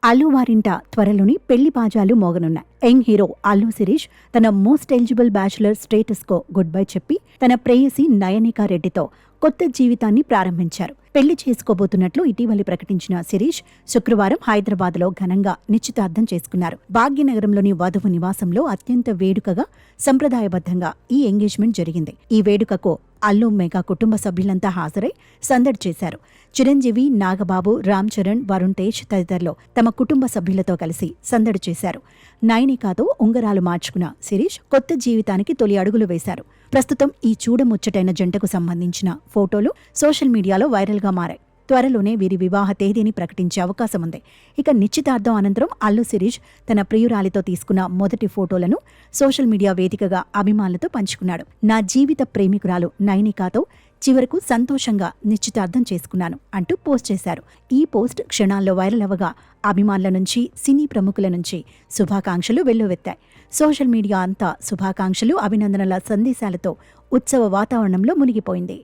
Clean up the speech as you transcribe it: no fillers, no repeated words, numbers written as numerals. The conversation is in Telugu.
అల్లు వారింట త్వరలోని పెళ్లి బాజాలు మోగనున్నాయి. యంగ్ హీరో అల్లు శిరీష్ తన most eligible bachelor status quo good bye చెప్పి తన ప్రేయసి నయనికా రెడ్డితో కొత్త జీవితాన్ని ప్రారంభించారు. పెళ్లి చేసుకోబోతున్నట్లు ఇటీవలి ప్రకటించిన శిరీష్ శుక్రవారం హైదరాబాద్లో ఘనంగా నిశ్చితార్థం చేసుకున్నారు. భాగ్యనగరంలోని వధువు నివాసంలో అత్యంత వేడుకగా సంప్రదాయబద్ధంగా ఈ ఎంగేజ్మెంట్ జరిగింది. ఈ వేడుకకు అల్లు మెగా కుటుంబ సభ్యులంతా హాజరై సందడి చేశారు. చిరంజీవి, నాగబాబు, రామ్ చరణ్, వరుణ్ తేజ్ తదితరులు తమ కుటుంబ సభ్యులతో కలిసి సందడి చేశారు. నయనికాతో ఉంగరాలు మార్చుకున్న శిరీష్ కొత్త జీవితానికి తొలి అడుగులు వేశారు. ప్రస్తుతం ఈ చూడముచ్చటైన జంటకు సంబంధించిన ఫోటోలు సోషల్ మీడియాలో వైరల్గా మారాయి. త్వరలోనే వీరి వివాహ తేదీని ప్రకటించే అవకాశం ఉంది. ఇక నిశ్చితార్థం అనంతరం అల్లు శిరీష్ తన ప్రియురాలితో తీసుకున్న మొదటి ఫోటోలను సోషల్ మీడియా వేదికగా అభిమానులతో పంచుకున్నాడు. నా జీవిత ప్రేమికురాలు నయనికాతో చివరకు సంతోషంగా నిశ్చితార్థం చేసుకున్నాను అంటూ పోస్ట్ చేశారు. ఈ పోస్ట్ క్షణాల్లో వైరల్ అవ్వగా అభిమానుల నుంచి, సినీ ప్రముఖుల నుంచి శుభాకాంక్షలు వెల్లువెత్తాయి. సోషల్ మీడియా అంతా శుభాకాంక్షలు, అభినందనల సందేశాలతో ఉత్సవ వాతావరణంలో మునిగిపోయింది.